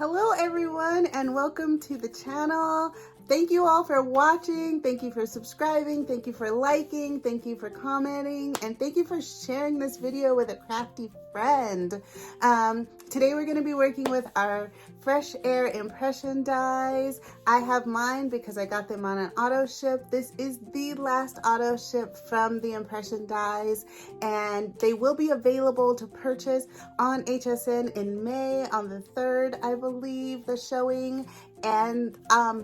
Hello everyone and welcome to the channel. Thank you all for watching. Thank you for subscribing. Thank you for liking. Thank you for commenting. And thank you for sharing this video with a crafty friend. Today we're going to be working with our fresh air impression dies. I have mine because I got them on an auto ship. This is the last auto ship from the impression dies, and they will be available to purchase on HSN in May on the 3rd, I believe, the showing. And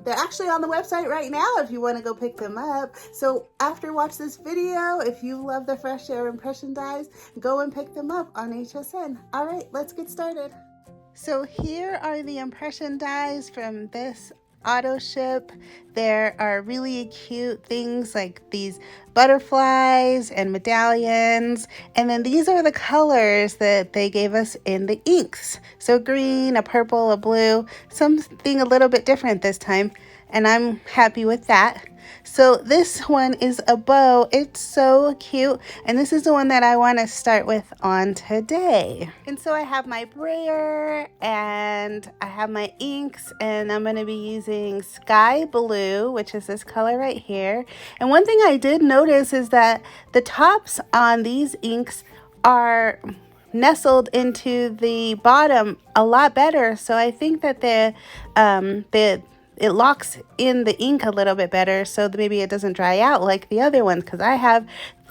they're actually on the website right now if you want to go pick them up. So after watch this video, if you love the fresh air impression dies, go and pick them up on HSN. All right, let's get started. So here are the impression dies from this auto ship. There are really cute things like these butterflies and medallions, and then these are the colors that they gave us in the inks. So green, a purple, a blue, something a little bit different this time, and I'm happy with that. So this one is a bow. It's so cute, and this is the one that I want to start with on today. And so I have my brayer and I have my inks, and I'm going to be using sky blue, which is this color right here. And one thing I did notice is that the tops on these inks are nestled into the bottom a lot better, so I think that it locks in the ink a little bit better, so that maybe it doesn't dry out like the other ones, because I have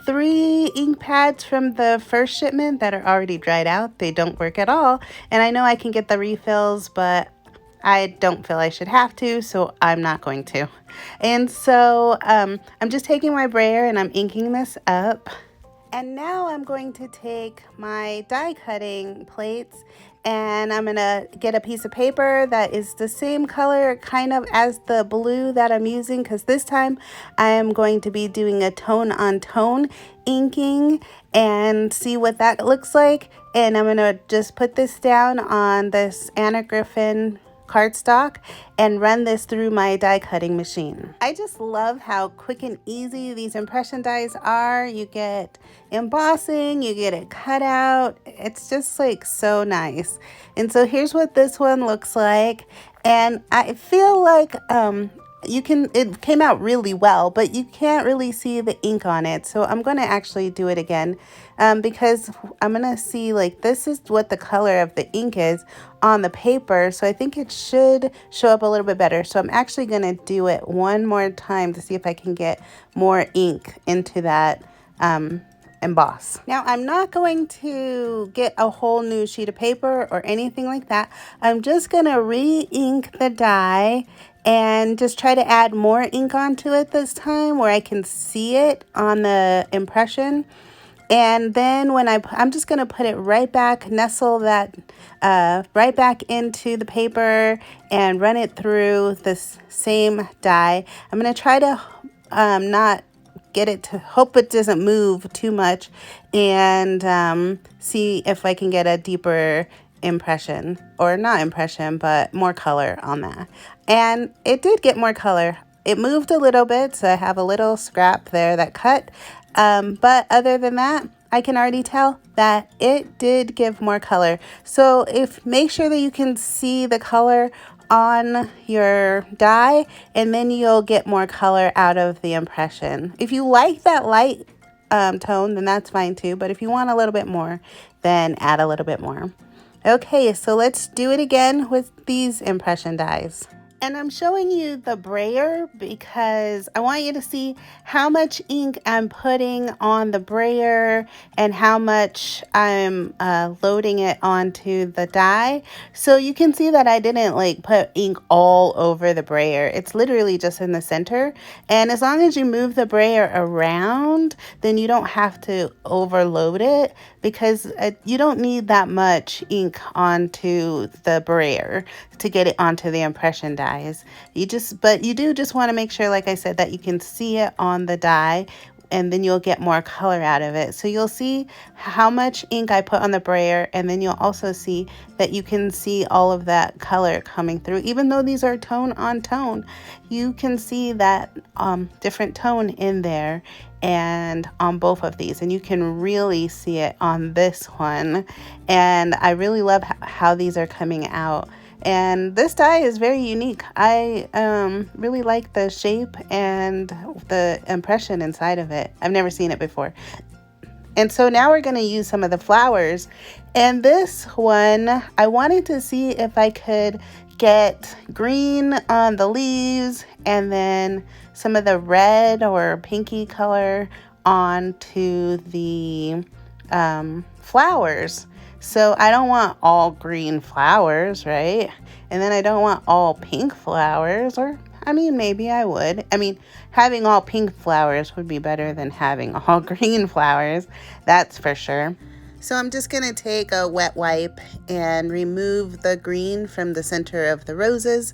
3 ink pads from the first shipment that are already dried out. They don't work at all, and I know I can get the refills, but I don't feel I should have to, so I'm not going to. And so I'm just taking my brayer and I'm inking this up. And now I'm going to take my die cutting plates and I'm gonna get a piece of paper that is the same color kind of as the blue that I'm using, because this time I am going to be doing a tone on tone inking and see what that looks like. And I'm gonna just put this down on this Griffin cardstock and run this through my die cutting machine. I just love how quick and easy these impression dies are. You get embossing, you get it cut out. It's just like so nice. And so here's what this one looks like. And I feel like it came out really well, but you can't really see the ink on it. So I'm going to actually do it again because I'm going to see, like, this is what the color of the ink is on the paper. So I think it should show up a little bit better. So I'm actually going to do it one more time to see if I can get more ink into that emboss. Now I'm not going to get a whole new sheet of paper or anything like that. I'm just going to re-ink the die and just try to add more ink onto it this time where I can see it on the impression. And then when I'm just going to put it right back, nestle that right back into the paper and run it through this same die. I'm going to try to not get it to, hope it doesn't move too much, and see if I can get a deeper impression, or not impression, but more color on that. And it did get more color. It moved a little bit, so I have a little scrap there that cut. But other than that, I can already tell that it did give more color. So make sure that you can see the color on your die, and then you'll get more color out of the impression. If you like that light tone, then that's fine too. But if you want a little bit more, then add a little bit more. Okay, so let's do it again with these impression dies. And I'm showing you the brayer because I want you to see how much ink I'm putting on the brayer and how much I'm loading it onto the die. So you can see that I didn't like put ink all over the brayer. It's literally just in the center. And as long as you move the brayer around, then you don't have to overload it, because you don't need that much ink onto the brayer to get it onto the impression dies. But you do just want to make sure, like I said, that you can see it on the die, and then you'll get more color out of it. So you'll see how much ink I put on the brayer, and then you'll also see that you can see all of that color coming through. Even though these are tone on tone, you can see that different tone in there and on both of these, and you can really see it on this one. And I really love how these are coming out. And this die is very unique. I really like the shape and the impression inside of it. I've never seen it before. And so now we're going to use some of the flowers. And this one, I wanted to see if I could get green on the leaves and then some of the red or pinky color onto the flowers. So I don't want all green flowers, right? And then I don't want all pink flowers, or I mean, maybe I would. I mean, having all pink flowers would be better than having all green flowers. That's for sure. So I'm just going to take a wet wipe and remove the green from the center of the roses.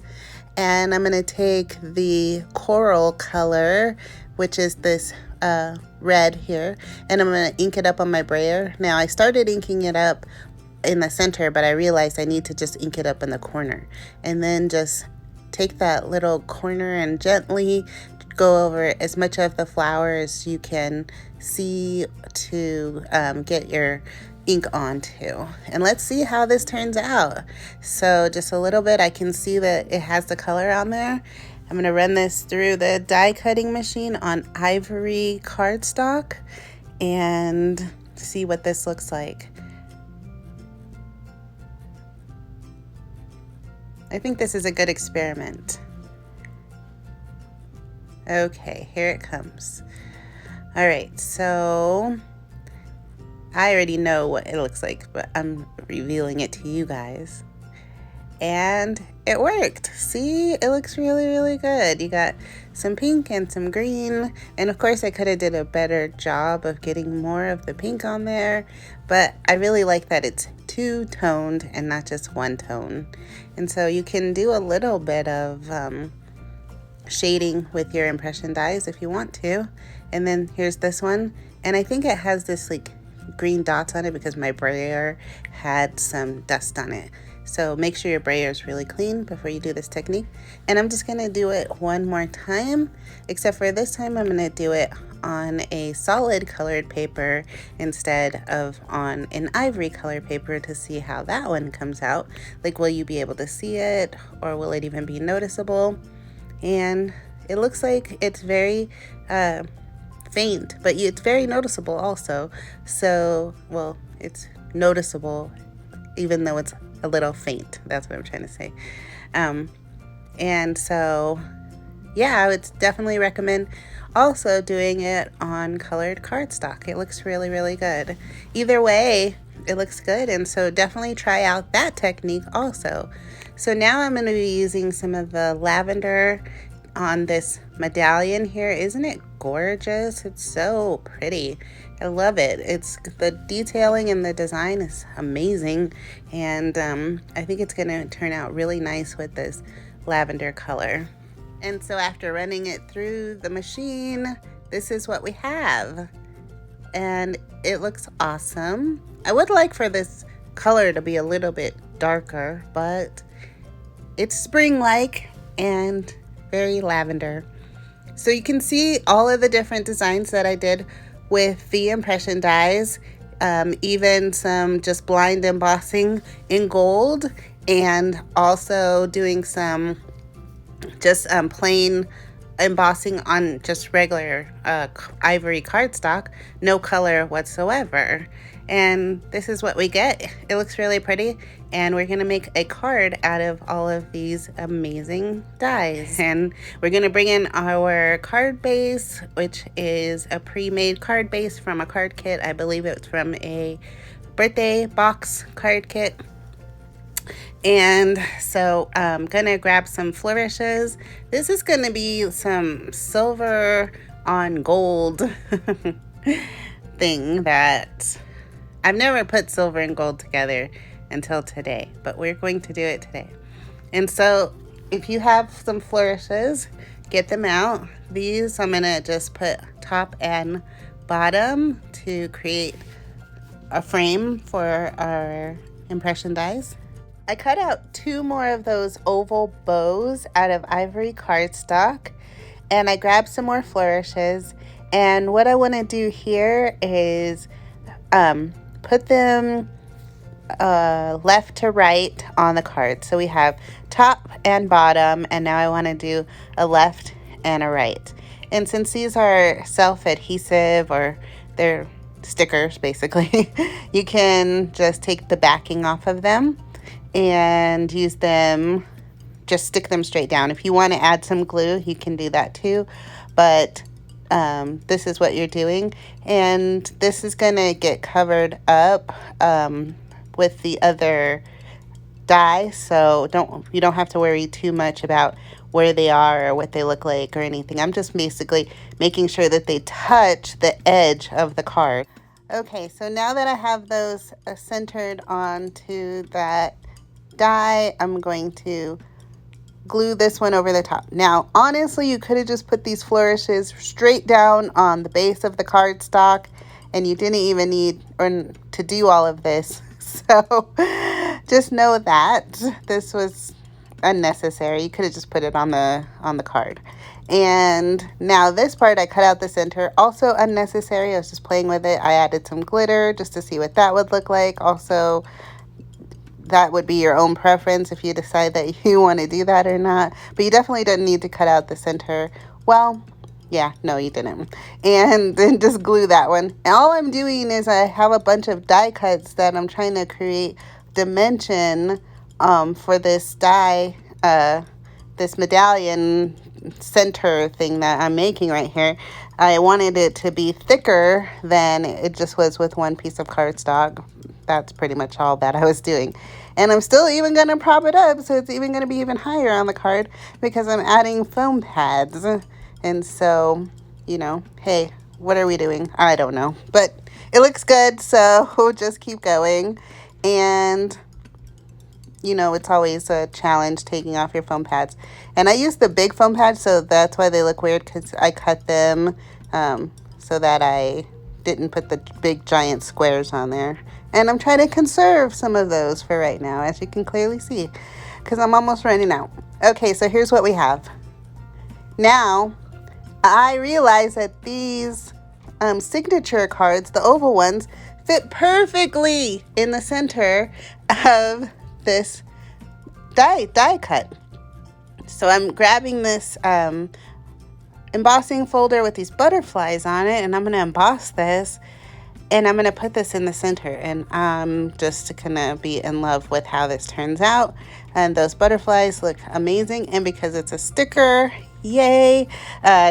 And I'm going to take the coral color, which is this red here, and I'm going to ink it up on my brayer. Now, I started inking it up in the center, but I realized I need to just ink it up in the corner. And then just take that little corner and gently go over as much of the flower as you can see to get your ink onto. And let's see how this turns out. So just a little bit, I can see that it has the color on there. I'm going to run this through the die cutting machine on ivory cardstock and see what this looks like. I think this is a good experiment. Okay, here it comes. All right, so I already know what it looks like, but I'm revealing it to you guys. And it worked. See, it looks really, really good. You got some pink and some green. And of course, I could have did a better job of getting more of the pink on there. But I really like that it's two-toned and not just one tone. And so you can do a little bit of shading with your impression dies if you want to. And then here's this one. And I think it has this like green dots on it because my brayer had some dust on it. So make sure your brayer is really clean before you do this technique. And I'm just going to do it one more time, except for this time I'm going to do it on a solid colored paper instead of on an ivory colored paper to see how that one comes out. Like, will you be able to see it, or will it even be noticeable? And it looks like it's very faint, but it's very noticeable also. So, well, it's noticeable even though it's a little faint. That's what I'm trying to say. And so, yeah, I would definitely recommend also doing it on colored cardstock. It looks really, really good. Either way, it looks good. And so definitely try out that technique also. So now I'm going to be using some of the lavender on this medallion here. Isn't it gorgeous? It's so pretty. I love it. It's the detailing and the design is amazing, and I think it's going to turn out really nice with this lavender color. And so after running it through the machine, this is what we have, and it looks awesome. I would like for this color to be a little bit darker, but it's spring-like and very lavender. So you can see all of the different designs that I did with the impression dies, even some just blind embossing in gold, and also doing some just plain embossing on just regular ivory cardstock, no color whatsoever. And this is what we get. It looks really pretty, and we're gonna make a card out of all of these amazing dies. And we're gonna bring in our card base, which is a pre-made card base from a card kit. I believe it's from a birthday box card kit. And so I'm gonna grab some flourishes. This is gonna be some silver on gold thing that I've never put silver and gold together until today, but we're going to do it today. And so if you have some flourishes, get them out. These I'm gonna just put top and bottom to create a frame for our impression dies. I cut out 2 more of those oval bows out of ivory cardstock, and I grabbed some more flourishes. And what I want to do here is put them left to right on the card. So we have top and bottom, and now I want to do a left and a right. And since these are self-adhesive, or they're stickers basically, you can just take the backing off of them and use them, just stick them straight down. If you want to add some glue, you can do that too, but this is what you're doing, and this is going to get covered up with the other die, so you don't have to worry too much about where they are or what they look like or anything. I'm just basically making sure that they touch the edge of the card. Okay, so now that I have those centered onto that die, I'm going to glue this one over the top. Now, honestly, you could have just put these flourishes straight down on the base of the cardstock, and you didn't even need to do all of this. So just know that this was unnecessary. You could have just put it on the card. And now this part, I cut out the center, also unnecessary. I was just playing with it. I added some glitter just to see what that would look like. Also, that would be your own preference if you decide that you want to do that or not. But you definitely didn't need to cut out the center. Well, yeah, no, you didn't. And then just glue that one. And all I'm doing is I have a bunch of die cuts that I'm trying to create dimension for this die, this medallion center thing that I'm making right here. I wanted it to be thicker than it just was with one piece of cardstock. That's pretty much all that I was doing. And I'm still even going to prop it up, so it's even going to be even higher on the card because I'm adding foam pads. And so, you know, hey, what are we doing? I don't know. But it looks good, so we'll just keep going. And, you know, it's always a challenge taking off your foam pads. And I use the big foam pads, so that's why they look weird, because I cut them so that I didn't put the big giant squares on there. And I'm trying to conserve some of those for right now, as you can clearly see, because I'm almost running out. Okay, so here's what we have. Now, I realize that these signature cards, the oval ones, fit perfectly in the center of this die cut. So I'm grabbing this embossing folder with these butterflies on it, and I'm going to emboss this, and I'm going to put this in the center, and I'm just going to be in love with how this turns out. And those butterflies look amazing, and because it's a sticker, yay,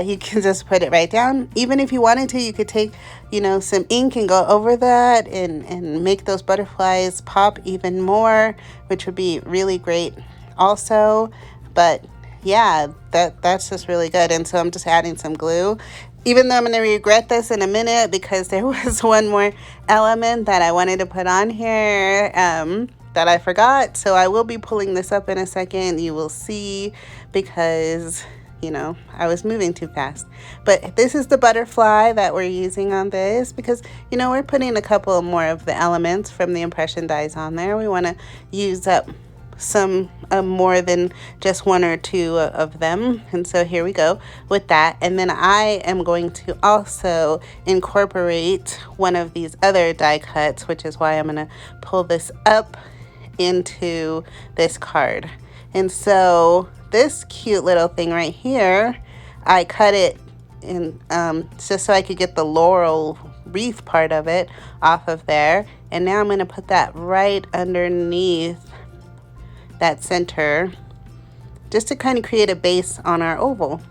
you can just put it right down. Even if you wanted to, you could take, you know, some ink and go over that and make those butterflies pop even more, which would be really great also. But yeah, that's just really good. And so I'm just adding some glue, even though I'm going to regret this in a minute, because there was one more element that I wanted to put on here that I forgot. So I will be pulling this up in a second. You will see, because, you know, I was moving too fast. But this is the butterfly that we're using on this, because, you know, we're putting a couple more of the elements from the impression dies on there. We want to use up some more than just one or two of them. And so here we go with that. And then I am going to also incorporate one of these other die cuts, which is why I'm going to pull this up into this card. And so this cute little thing right here, I cut it in just so I could get the laurel wreath part of it off of there. And now I'm going to put that right underneath that center, just to kind of create a base on our oval.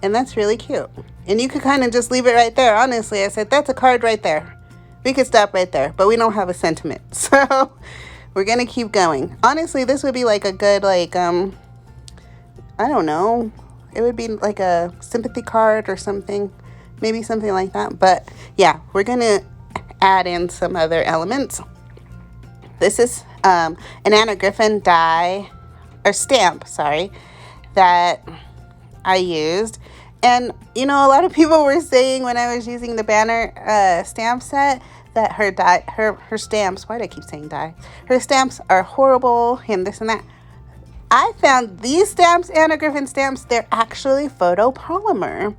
And that's really cute. And you could kind of just leave it right there. Honestly, I said, that's a card right there. We could stop right there, but we don't have a sentiment. So we're going to keep going. Honestly, this would be like a good, like, I don't know. It would be like a sympathy card or something. Maybe something like that. But yeah, we're going to add in some other elements. This is an Anna Griffin die, or stamp, sorry, that I used. And, you know, a lot of people were saying when I was using the banner stamp set that her stamps, why do I keep saying die? Her stamps are horrible and this and that. I found these stamps, Anna Griffin stamps, they're actually photopolymer.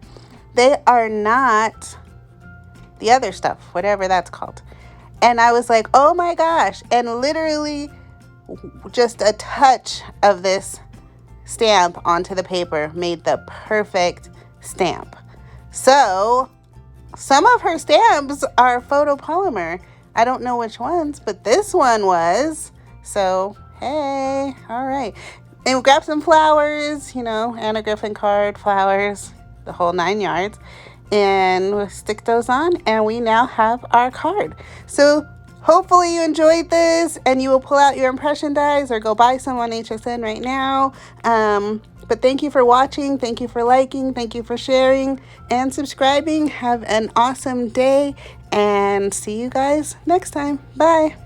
They are not the other stuff, whatever that's called. And I was like, oh my gosh. And literally just a touch of this stamp onto the paper made the perfect stamp. So some of her stamps are photopolymer. I don't know which ones, but this one was. So, hey, all right. And we'll grab some flowers, you know, Anna Griffin card, flowers, the whole 9 yards. And we'll stick those on, and we now have our card. So hopefully you enjoyed this, and you will pull out your impression dies or go buy some on HSN right now. But thank you for watching. Thank you for liking. Thank you for sharing and subscribing. Have an awesome day, and see you guys next time. Bye.